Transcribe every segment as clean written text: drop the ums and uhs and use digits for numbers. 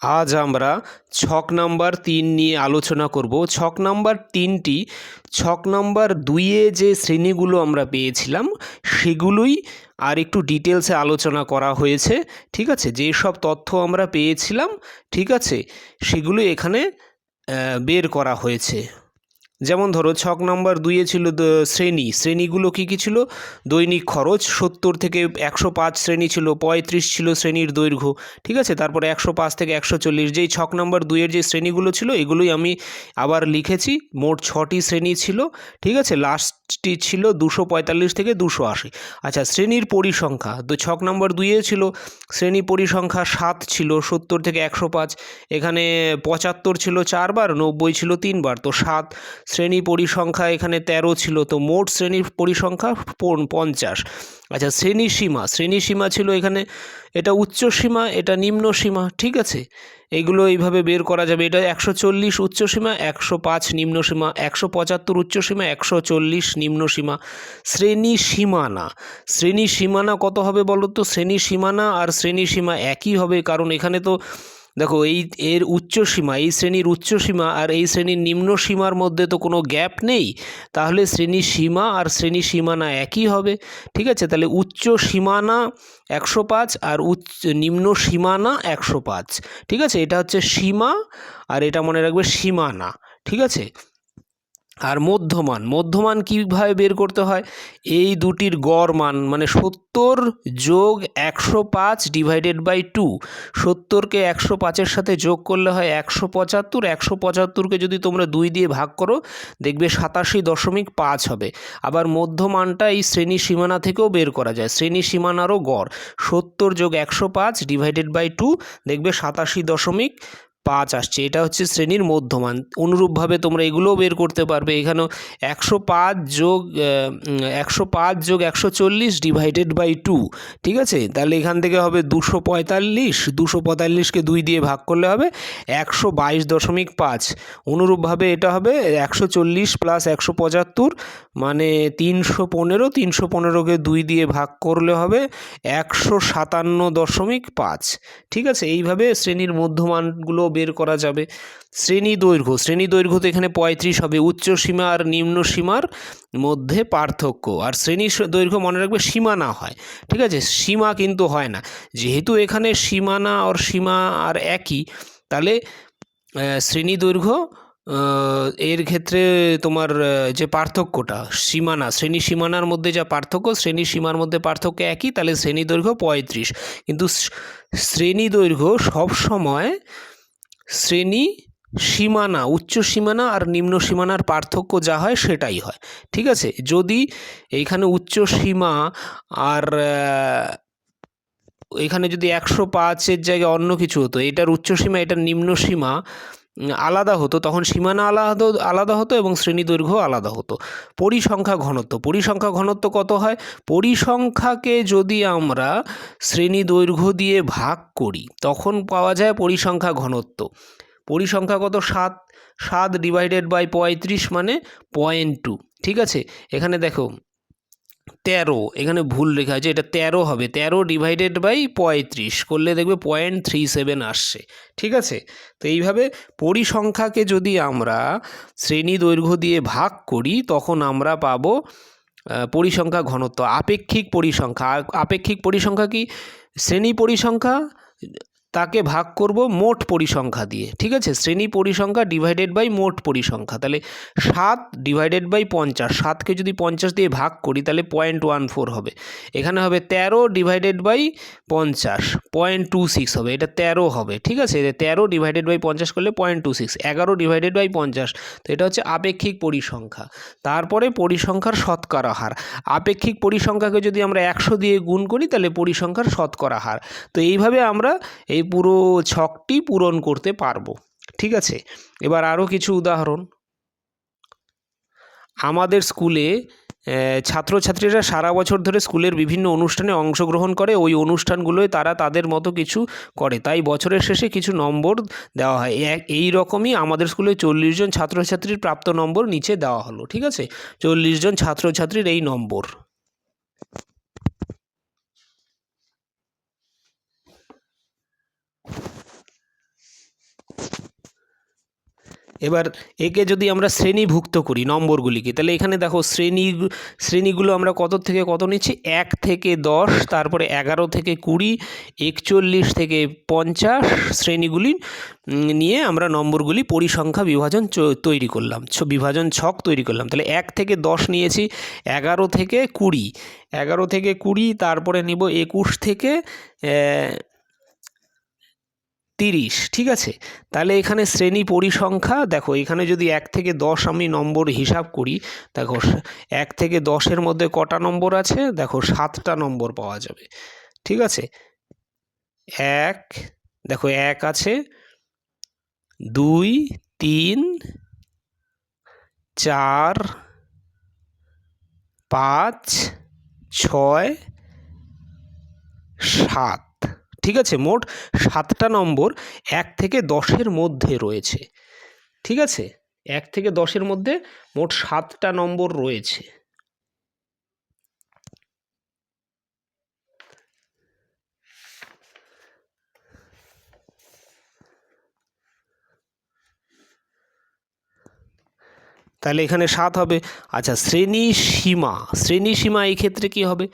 আজ আমরা ছক নাম্বার ৩ নিয়ে আলোচনা করব। ছক নাম্বার ৩টি ছক নাম্বার ২-এ যে শ্রেণীগুলো আমরা পেয়েছিলাম সেগুলোই আর একটু ডিটেলসে আলোচনা করা হয়েছে। ঠিক আছে, যেসব তথ্য আমরা পেয়েছিলাম, ঠিক আছে, সেগুলো এখানে বের করা হয়েছে। যেমন ধরো ছক নাম্বার ২-এ ছিল শ্রেণীগুলো কী কী ছিল? দৈনিক খরচ ৭০ থেকে ১০৫ শ্রেণী ছিল, ৩৫ ছিল শ্রেণীর দৈর্ঘ্য। ঠিক আছে, তারপরে ১০৫ থেকে ১৪০, যেই ছক নাম্বার ২-এর যে শ্রেণীগুলো ছিল এগুলোই আমি আবার লিখেছি। মোট ৬টি শ্রেণী ছিল। ঠিক আছে, লাস্টটি ছিল ২৪৫ থেকে ২৮০। আচ্ছা, শ্রেণীর পরিসংখ্যা তো ছক নাম্বার ২-এ ছিল শ্রেণী পরিসংখ্যা ৭ ছিল, ৭০ থেকে ১০৫। এখানে ৭৫ ছিল ৪ বার, ৯০ ছিল ৩ বার, তো ৭। শ্রেণী পরিসংখ্যা এখানে ১৩ ছিল, তো মোট শ্রেণীর পরিসংখ্যা ৫০। আচ্ছা, শ্রেণী সীমা ছিল এখানে, এটা উচ্চ সীমা, এটা নিম্ন সীমা। ঠিক আছে, এগুলো এইভাবে বের করা যাবে। এটা ১৪০ উচ্চ সীমা, ১০৫ নিম্ন সীমা, ১৭৫ উচ্চ সীমা, ১৪০ নিম্ন সীমা। শ্রেণী সীমানা কত হবে বলো তো? শ্রেণী সীমানা আর শ্রেণী সীমা একই হবে, কারণ এখানে তো দেখো এর উচ্চ সীমা, এই শ্রেণীর উচ্চ সীমা আর এই শ্রেণীর নিম্ন সীমার মধ্যে তো কোনো গ্যাপ নেই, তাহলে শ্রেণী সীমা আর শ্রেণী সীমানা একই হবে। ঠিক আছে, তাহলে উচ্চ সীমানা ১০৫ আর নিম্ন সীমানা ১০৫। ঠিক আছে, এটা হচ্ছে সীমা আর এটা মনে রাখবে সীমানা। ঠিক আছে, আর মধ্যমান কীভাবে বের করতে হয়? এই দুটির গড় মান, মানে ৭০ যোগ ১০৫ ডিভাইডেড বাই ২। ৭০কে ১০৫-এর সাথে যোগ করলে হয় ১৭৫। ১৭৫কে যদি তোমরা ২ দিয়ে ভাগ করো দেখবে ৮৭.৫ হবে। আবার মধ্যমানটা এই শ্রেণী সীমানা থেকেও বের করা যায়, শ্রেণী সীমানারও গড় ৭০ যোগ ১০৫ ডিভাইডেড বাই ২, দেখবে ৮৭.৫ আসছে। এটা হচ্ছে শ্রেণীর মধ্যমান। অনুরূপভাবে তোমরা এগুলোও বের করতে পারবে। এখানেও ১০৫ যোগ ১৪০ ডিভাইডেড বাই ২। ঠিক আছে, তাহলে এখান থেকে হবে ২৪৫। ২৪৫কে ২ দিয়ে ভাগ করলে হবে ১২২.৫। অনুরূপভাবে এটা হবে ১৪০ প্লাস ১৭৫, মানে ৩১৫। ৩১৫কে ২ দিয়ে ভাগ করলে হবে ১৫৭.৫। ঠিক আছে, এইভাবে শ্রেণীর মধ্যমানগুলো বের করা যাবে। শ্রেণী দৈর্ঘ্য তো এখানে ৩৫ হবে, উচ্চ সীমা আর নিম্ন সীমার মধ্যে পার্থক্য। আর শ্রেণী দৈর্ঘ্য মনে রাখবে সীমানা হয়। ঠিক আছে, সীমা কিন্তু হয় না। যেহেতু এখানে সীমানা আর সীমা আর একই, তাহলে শ্রেণী দৈর্ঘ্য এর ক্ষেত্রে তোমার যে পার্থক্যটা শ্রেণী সীমানার মধ্যে যা পার্থক্য, শ্রেণী সীমার মধ্যে পার্থক্য একই, তাহলে শ্রেণী দৈর্ঘ্য ৩৫। কিন্তু শ্রেণী দৈর্ঘ্য সবসময় শ্রেণী সীমানা, উচ্চ সীমানা আর নিম্ন সীমানার পার্থক্য যা হয় সেটাই হয়। ঠিক আছে, যদি এইখানে উচ্চ সীমা আর এখানে যদি ১০৫-এর জায়গায় অন্য কিছু হতো, এটার উচ্চ সীমা এটার নিম্ন সীমা আলাদা হতো, তখন সীমানা আলাদা হতো এবং শ্রেণী দৈর্ঘ্য আলাদা হতো। পরিসংখ্যা ঘনত্ব কত হয়? পরিসংখ্যাকে যদি আমরা শ্রেণী দৈর্ঘ্য দিয়ে ভাগ করি তখন পাওয়া যায় পরিসংখ্যা ঘনত্ব। পরিসংখ্যা কত? ৭ ডিভাইডেড বাই ৩৫ মানে 0.2। ঠিক আছে, এখানে দেখো ১৩, এখানে ভুল লেখা আছে, এটা ১৩ হবে। ১৩ ডিভাইডেড বাই ৩৫ করলে দেখবে 0.37 আসছে। ঠিক আছে, তো এইভাবে পরিসংখ্যাকে যদি আমরা শ্রেণী দৈর্ঘ্য দিয়ে ভাগ করি তখন আমরা পাবো পরিসংখ্যা ঘনত্ব। আপেক্ষিক পরিসংখ্যা কি? শ্রেণী পরিসংখ্যা তাকে ভাগ করব মোট পরিসংখ্যা দিয়ে। ঠিক আছে, শ্রেণী পরিসংখ্যা ডিভাইডেড বাই মোট পরিসংখ্যা, তাহলে ৭ ডিভাইডেড বাই ৫০। ৭কে যদি ৫০ দিয়ে ভাগ করি তাহলে 0.14 হবে। এখানে হবে ১৩ ডিভাইডেড বাই ৫০, 0.26 হবে, এটা ১৩ হবে। ঠিক আছে, ১৩ ডিভাইডেড বাই ৫০ করলে 0.26, ১১ ডিভাইডেড বাই ৫০, তো এটা হচ্ছে আপেক্ষিক পরিসংখ্যা। তারপরে পরিসংখ্যার শতকরা হার। আপেক্ষিক পরিসংখ্যাকে যদি আমরা ১০০ দিয়ে গুণ করি তাহলে পরিসংখ্যার শতকরা হার। তো এইভাবে আমরা এই পুরো ছকটি পূরণ করতে পারবো। ঠিক আছে, এবার আরও কিছু উদাহরণ। আমাদের স্কুলে ছাত্রছাত্রীরা সারা বছর ধরে স্কুলের বিভিন্ন অনুষ্ঠানে অংশগ্রহণ করে, ওই অনুষ্ঠানগুলোয় তারা তাদের মতো কিছু করে, তাই বছরের শেষে কিছু নম্বর দেওয়া হয়। এই রকমই আমাদের স্কুলে ৪০ জন ছাত্রছাত্রীর প্রাপ্ত নম্বর নিচে দেওয়া হলো। ঠিক আছে, ৪০ জন ছাত্রছাত্রীর এই নম্বর। এবার একে যদি আমরা শ্রেণীভুক্ত করি নম্বরগুলিকে, তাহলে এখানে দেখো শ্রেণীগুলো আমরা কত থেকে কত নিচ্ছি, 1 থেকে 10, তারপরে 11 থেকে 20, 41 থেকে 50 শ্রেণীগুলি নিয়ে আমরা নম্বরগুলি পরিসংখ্যা বিভাজন তৈরি করলাম, বিভাজন ছক তৈরি করলাম। তাহলে 1 থেকে 10 নিয়েছি, 11 থেকে 20, 11 থেকে 20, তারপরে নিব 21 থেকে 30, ঠিক আছে। তাহলে এখানে শ্রেণী পরিসংখ্যা দেখো, এখানে যদি 1 থেকে 10 আমি নম্বর হিসাব করি, দেখো 1 থেকে 10-এর মধ্যে কটা নম্বর আছে, দেখো 7টা নম্বর পাওয়া যাবে, ঠিক আছে। 1, দেখো 1 আছে, 2, 3, 4, 5, 6, 7, ঠিক আছে। মোট 7টা নম্বর 1 থেকে 10-এর মধ্যে রয়েছে, ঠিক আছে। 1 থেকে 10-এর মধ্যে মোট 7টা নম্বর রয়েছে। তাহলে এখানে 7 হবে। আচ্ছা, শ্রেণী সীমা এই ক্ষেত্রে কি হবে?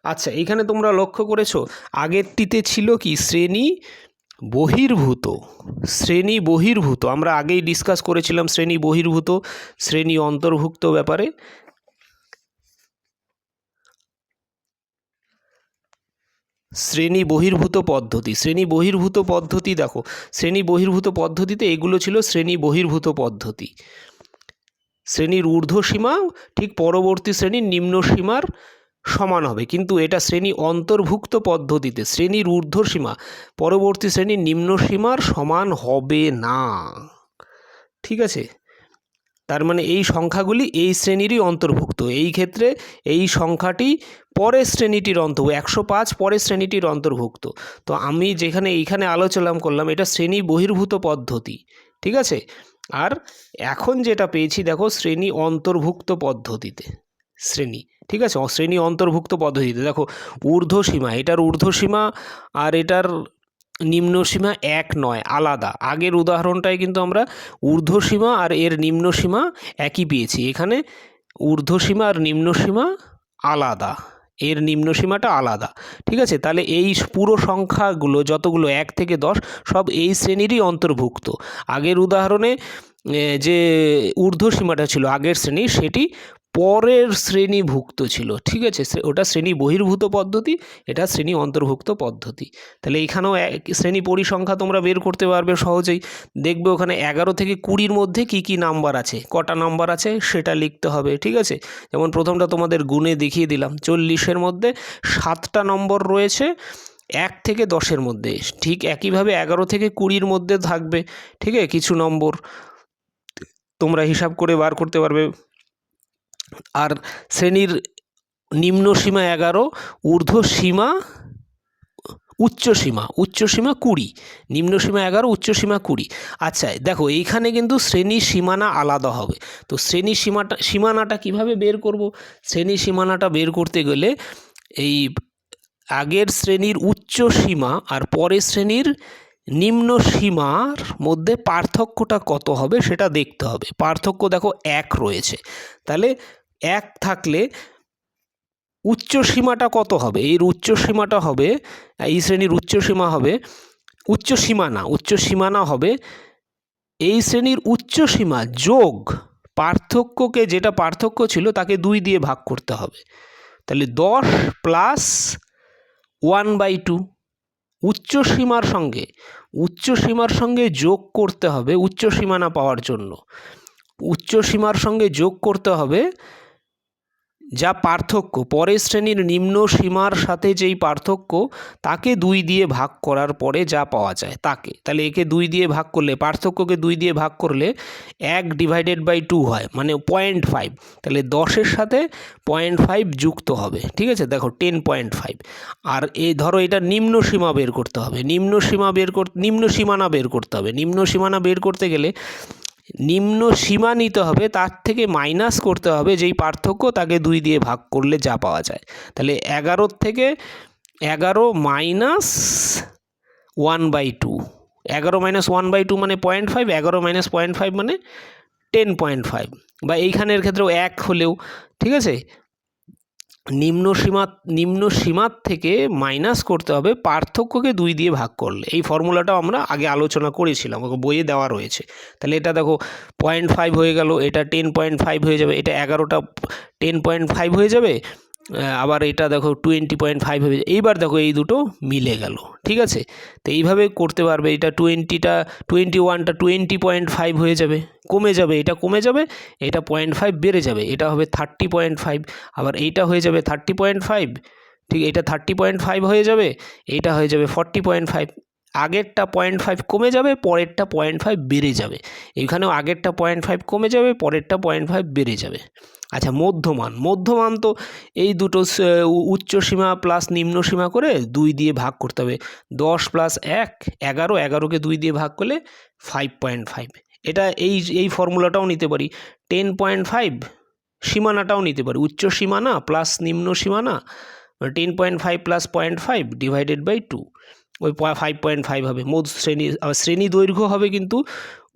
আচ্ছা, এখানে তোমরা লক্ষ্য করেছো আগেরটিতে ছিল কি শ্রেণী বহির্ভূত, আমরা আগেই ডিসকাস করেছিলাম শ্রেণী বহির্ভূত শ্রেণী অন্তর্ভুক্ত ব্যাপারে। শ্রেণী বহির্ভূত পদ্ধতি দেখো, শ্রেণী বহির্ভূত পদ্ধতিতে এগুলো ছিল শ্রেণী বহির্ভূত পদ্ধতি। শ্রেণীর ঊর্ধ্বসীমা ঠিক পরবর্তী শ্রেণীর নিম্ন সীমার সমান হবে, কিন্তু এটা শ্রেণী অন্তর্ভুক্ত পদ্ধতিতে শ্রেণীর ঊর্ধ্বসীমা পরবর্তী শ্রেণীর নিম্ন সীমার সমান হবে না, ঠিক আছে। তার মানে এই সংখ্যাগুলি এই শ্রেণীরই অন্তর্ভুক্ত। এই ক্ষেত্রে এই সংখ্যাটি পরের শ্রেণীটির অন্তর্ভুক্ত, 105 পরের শ্রেণীটির অন্তর্ভুক্ত। তো আমি যেখানে এইখানে আলোচনা করলাম এটা শ্রেণী বহির্ভূত পদ্ধতি, ঠিক আছে। আর এখন যেটা পেয়েছি দেখো শ্রেণী অন্তর্ভুক্ত পদ্ধতিতে, ঠিক আছে, শ্রেণী অন্তর্ভুক্ত পদ্ধতিতে দেখো ঊর্ধ্বসীমা, এটার ঊর্ধ্বসীমা আর এটার নিম্নসীমা এক নয়, আলাদা। আগের উদাহরণটায় কিন্তু আমরা ঊর্ধ্বসীমা আর এর নিম্নসীমা একই পেয়েছি, এখানে ঊর্ধ্বসীমা আর নিম্নসীমা আলাদা, এর নিম্নসীমাটা আলাদা, ঠিক আছে। তাহলে এই পুরো সংখ্যাগুলো যতগুলো 1 থেকে 10 সব এই শ্রেণীরই অন্তর্ভুক্ত। আগের উদাহরণে যে ঊর্ধ্বসীমাটা ছিল আগের শ্রেণীর, সেটি পরের শ্রেণীভুক্ত ছিল, ঠিক আছে। ওটা শ্রেণী বহির্ভূত পদ্ধতি, এটা শ্রেণী অন্তর্ভুক্ত পদ্ধতি। তাহলে এখানেও শ্রেণী পরিসংখ্যা তোমরা বের করতে পারবে সহজেই। দেখবে ওখানে 11 থেকে 20-র মধ্যে কি কি নাম্বার আছে, কটা নাম্বার আছে সেটা লিখতে হবে, ঠিক আছে। যেমন প্রথমটা তোমাদের গুণে দেখিয়ে দিলাম, 40-এর মধ্যে 7টা নম্বর রয়েছে 1 থেকে 10-এর মধ্যে। ঠিক একইভাবে 11 থেকে 20-র মধ্যে থাকবে, ঠিক আছে, কিছু নম্বর তোমরা হিসাব করে বার করতে পারবে। আর শ্রেণীর নিম্নসীমা 11, ঊর্ধ্বসীমা উচ্চসীমা 20, নিম্নসীমা 11, উচ্চসীমা 20। আচ্ছা দেখো এইখানে কিন্তু শ্রেণী সীমানা আলাদা হবে। তো শ্রেণী সীমানাটা কিভাবে বের করব? শ্রেণী সীমানাটা বের করতে গেলে এই আগের শ্রেণীর উচ্চ সীমা আর পরের শ্রেণীর নিম্ন সীমার মধ্যে পার্থক্যটা কত হবে সেটা দেখতে হবে। পার্থক্য দেখো 1 রয়েছে, তাহলে 1 থাকলে উচ্চ সীমাটা কত হবে? এর উচ্চ সীমাটা হবে, এই শ্রেণীর উচ্চ সীমা হবে, উচ্চ সীমানা হবে এই শ্রেণীর উচ্চ সীমা যোগ পার্থক্যকে, যেটা পার্থক্য ছিল তাকে 2 দিয়ে ভাগ করতে হবে। তাহলে 10 প্লাস 1/2 উচ্চ সীমার সঙ্গে যোগ করতে হবে উচ্চ সীমানা পাওয়ার জন্য। উচ্চ সীমার সঙ্গে যোগ করতে হবে যা পার্থক্য, পরের শ্রেণীর নিম্ন সীমার সাথে যেই পার্থক্য তাকে 2 দিয়ে ভাগ করার পরে যা পাওয়া যায় তাকে। তাহলে একে 2 দিয়ে ভাগ করলে, পার্থক্যকে 2 দিয়ে ভাগ করলে 1/2 হয়, মানে 0.5। তাহলে 10-এর সাথে 0.5 যুক্ত হবে, ঠিক আছে। দেখো 10.5। আর এই ধরো এটা নিম্ন সীমা বের করতে হবে, নিম্ন সীমানা বের করতে হবে। নিম্ন সীমানা বের করতে গেলে নিম্ন সীমা নিতে হবে, তার থেকে মাইনাস করতে হবে যেই পার্থক্য, তাকে 2 দিয়ে ভাগ করলে যা পাওয়া যায়। তাহলে 11 থেকে 11 - 1/2, 11 মাইনাস 1/2 মানে 0.5, 11 মাইনাস 0.5 মানে 10.5, বা এইখানের ক্ষেত্রেও 1 হলেও, ঠিক আছে। নিম্ন সীমার থেকে মাইনাস করতে হবে পার্থক্যকে 2 দিয়ে ভাগ করলে। এই ফর্মুলাটাও আমরা আগে আলোচনা করেছিলাম, বইয়ে দেওয়া রয়েছে। তাহলে এটা দেখো 0.5 হয়ে গেল, এটা 10.5 হয়ে যাবে, এটা 11টা 10.5 হয়ে যাবে, আবার এটা দেখো 20.5 হয়ে যাবে। এইবার দেখো এই দুটো মিলে গেল, ঠিক আছে। তো এইভাবে করতে পারবে। এটা 21টা 20.5 হয়ে যাবে, কমে যাবে, এটা কমে যাবে, এটা 0.5 বেড়ে যাবে, এটা হবে 30.5, আবার এইটা হয়ে যাবে 30.5, ঠিক, এটা 30.5 হয়ে যাবে, এইটা হয়ে যাবে 40.5। আগেরটা 0.5 কমে যাবে, পরেরটা 0.5 বেড়ে যাবে। এইখানেও আগেরটা 0.5 কমে যাবে, পরেরটা 0.5 বেড়ে যাবে। আচ্ছা, মধ্যমান তো এই দুটো উচ্চ সীমা প্লাস নিম্ন সীমা করে 2 দিয়ে ভাগ করতে হবে। 10 প্লাস 1 11, 11কে 2 দিয়ে ভাগ করলে 5.5। এটা এই ফর্মুলাটাও নিতে পারি। 10.5 সীমানাটাও নিতে পারি, উচ্চ সীমানা প্লাস নিম্ন সীমানা, 10.5 প্লাস 0.5 ডিভাইডেড বাই 2, ওই 5.5 হবে। শ্রেণী দৈর্ঘ্য হবে কিন্তু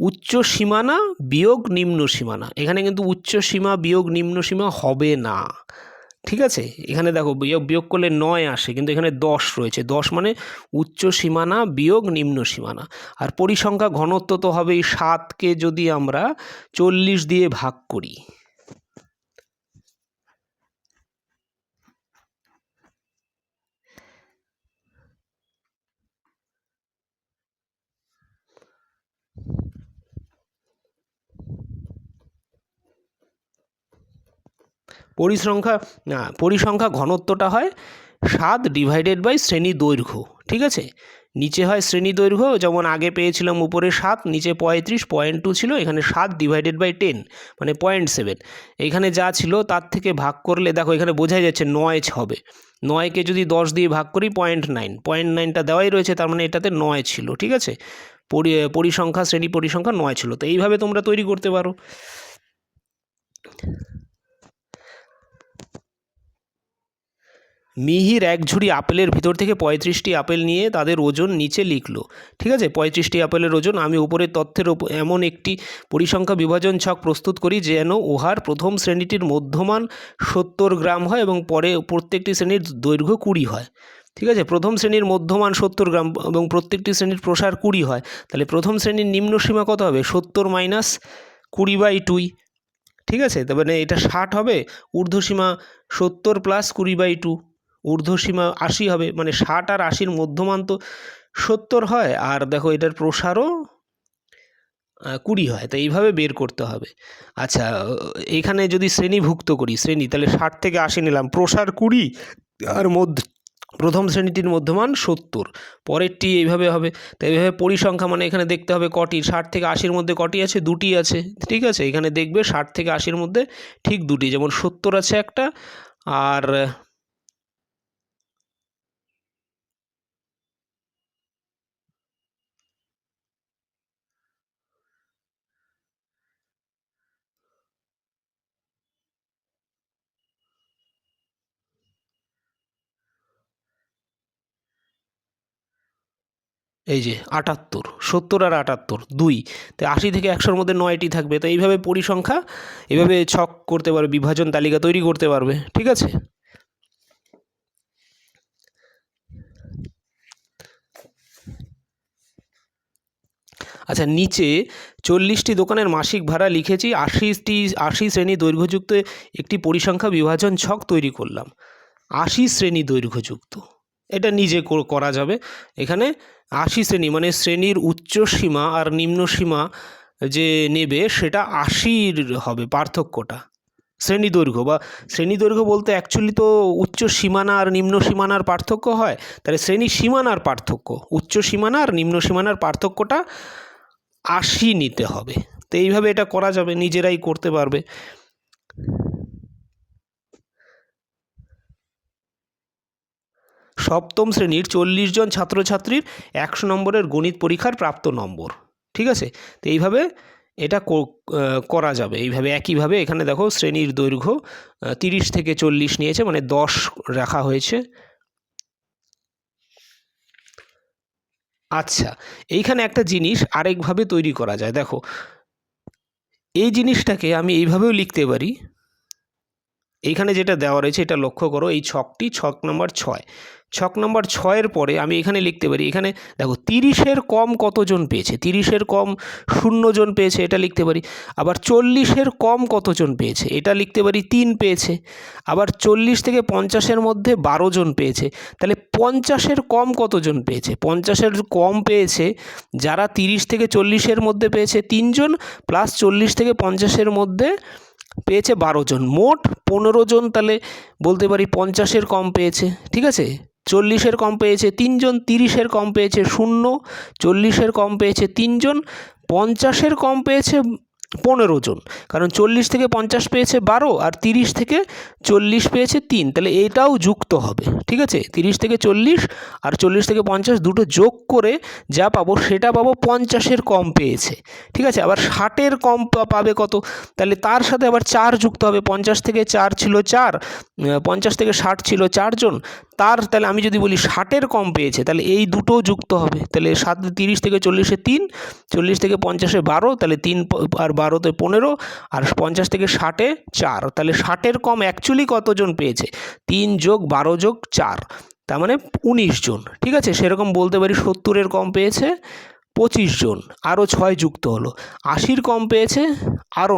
উচ্চ সীমানা বিয়োগ নিম্ন সীমানা। এখানে কিন্তু উচ্চ সীমা বিয়োগ নিম্ন সীমা হবে না, ঠিক আছে। এখানে দেখো বিয়োগ করলে 9 আসে, কিন্তু এখানে 10 রয়েছে। 10 মানে উচ্চ সীমানা বিয়োগ নিম্ন সীমানা। আর পরিসংখ্যা ঘনত্ব তো হবেই 7কে যদি আমরা 40 দিয়ে ভাগ করি, পরিসংখ্যা ঘনত্বটা হয় 7 ডিভাইডেড বাই শ্রেণী দৈর্ঘ্য, ঠিক আছে। নিচে হয় শ্রেণী দৈর্ঘ্য, যেমন আগে পেয়েছিলাম উপরে 7, নিচে 35.2 ছিল, এখানে 7 ডিভাইডেড বাই 10 মানে 0.7। এইখানে যা ছিল তার থেকে ভাগ করলে দেখো এখানে বোঝাই যাচ্ছে 9 হবে। 9কে যদি 10 দিয়ে ভাগ করি 0.9টা দেওয়াই রয়েছে, তার মানে এটাতে 9 ছিল, ঠিক আছে। শ্রেণী পরিসংখ্যা 9 ছিল। তো এইভাবে তোমরা তৈরি করতে পারো। মিহির এক ঝুড়ি আপেলের ভিতর থেকে 35টি আপেল নিয়ে তাদের ওজন নিচে লিখলো, ঠিক আছে। 35টি আপেলের ওজন। আমি উপরের তথ্যের এমন একটি পরিসংখ্যা বিভাজন ছক প্রস্তুত করি যেন উহার প্রথম শ্রেণীটির মধ্যমান 70 গ্রাম হয় এবং পরে প্রত্যেকটি শ্রেণীর দৈর্ঘ্য 20 হয়, ঠিক আছে। প্রথম শ্রেণীর মধ্যমান 70 গ্রাম এবং প্রত্যেকটি শ্রেণীর প্রসার 20 হয়। তাহলে প্রথম শ্রেণীর নিম্ন সীমা কত হবে? 70 মাইনাস 20/2, ঠিক আছে। তার মানে এটা 60 হবে। ঊর্ধ্বসীমা 70 প্লাস 20/2, ঊর্ধ্বসীমা 80 হবে। মানে 60 আর 80-র মধ্যমান তো 70 হয়, আর দেখো এটার প্রসারও 20 হয়। তো এইভাবে বের করতে হবে। আচ্ছা, এখানে যদি শ্রেণীভুক্ত করি, তাহলে 60 থেকে 80 নিলাম, প্রসার 20 আর প্রথম শ্রেণীটির মধ্যমান 70, পরেরটি এইভাবে হবে। তো এইভাবে পরিসংখ্যা মানে এখানে দেখতে হবে কটি, 60 থেকে 80-র মধ্যে কটি আছে? 2টি আছে, ঠিক আছে। এখানে দেখবে 60 থেকে 80-র মধ্যে ঠিক 2টি, যেমন 70 আছে একটা, আর এই যে 78, 70 আর 78 2, তো 80 থেকে 100-র মধ্যে 9টি থাকবে। তো এইভাবে পরিসংখ্যা এভাবে ছক করতে পারবে, বিভাজন তালিকা তৈরি করতে পারবে, ঠিক আছে। আচ্ছা, নিচে 40টি দোকানের মাসিক ভাড়া লিখেছি, 80 শ্রেণী দৈর্ঘ্যযুক্ত একটি পরিসংখ্যা বিভাজন ছক তৈরি করলাম। 80 শ্রেণী দৈর্ঘ্যযুক্ত, এটা নিজে করা যাবে। এখানে 80 শ্রেণী মানে শ্রেণীর উচ্চ সীমা আর নিম্ন সীমা যে নেবে সেটা 80 হবে পার্থক্যটা। শ্রেণী দৈর্ঘ্য বলতে অ্যাকচুয়ালি তো উচ্চ সীমানা আর নিম্ন সীমানার পার্থক্য হয়। তাহলে শ্রেণী সীমানার পার্থক্য, উচ্চ সীমানা আর নিম্ন সীমানার পার্থক্যটা 80 নিতে হবে। তো এইভাবে এটা করা যাবে, নিজেরাই করতে পারবে। সপ্তম শ্রেণীর 40 জন ছাত্রছাত্রীর 100 নম্বরের গণিত পরীক্ষার প্রাপ্ত নম্বর, ঠিক আছে। তো এইভাবে এটা করা যাবে। এইভাবে একইভাবে এখানে দেখো শ্রেণীর দৈর্ঘ্য 30 থেকে 40 নিয়েছে, মানে 10 রাখা হয়েছে। আচ্ছা, এইখানে একটা জিনিস আরেকভাবে তৈরি করা যায়। দেখো, এই জিনিসটাকে আমি এইভাবেও লিখতে পারি। এইখানে যেটা দেওয়া রয়েছে এটা লক্ষ্য করো, এই ছকটি ছক নম্বর 6। ছক নম্বর 6-এর পরে আমি এখানে লিখতে পারি, এখানে দেখো 30-এর কম কতজন পেয়েছে, 30-এর কম 0 জন পেয়েছে, এটা লিখতে পারি। আবার 40-এর কম কতজন পেয়েছে, এটা লিখতে পারি 3 পেয়েছে। আবার 40 থেকে 50-এর মধ্যে 12 জন পেয়েছে। তাহলে 50-এর কম কতজন পেয়েছে, 50-এর কম পেয়েছে যারা 30 থেকে 40-এর মধ্যে পেয়েছে 3 জন, প্লাস 40 থেকে 50-এর মধ্যে পেয়েছে 12 জন, মোট 15 জন। তাহলে বলতে পারি 50-এর কম পেয়েছে, ঠিক আছে। 40-এর কম পেয়েছে 3 জন, 30-এর কম পেয়েছে 0, 40-এর কম পেয়েছে 3 জন, 50-এর কম পেয়েছে 15 জন। কারণ 40 থেকে 50 পেয়েছে 12 আর 30 থেকে 40 পেয়েছে 3, তাহলে এটাও যুক্ত হবে, ঠিক আছে। 30 থেকে 40 আর 40 থেকে 50 দুটো যোগ করে যা পাবো সেটা পাবো 50-এর কম পেয়েছে, ঠিক আছে। আবার 60-এর কম পাবে কত, তাহলে তার সাথে আবার 4 যুক্ত হবে। 50 থেকে 4 ছিল 4, 50 থেকে 60 ছিল 4 জন, তাহলে আমি যদি বলি 60-এর কম পেয়েছে, তাহলে এই দুটো যুক্ত হবে। তাহলে 30 থেকে 40-এ 3, 40 থেকে 50-এ 12, তাহলে 3 আর 12-তে 15, আর 50 থেকে 60-এ 4। তাহলে 60-এর কম অ্যাকচুয়ালি কতজন পেয়েছে, 3 যোগ 12 যোগ 4, তার মানে 19 জন, ঠিক আছে। সেরকম বলতে পারি 70-এর কম পেয়েছে 25 জন, আরও 6 যুক্ত হলো। 80-র কম পেয়েছে আরও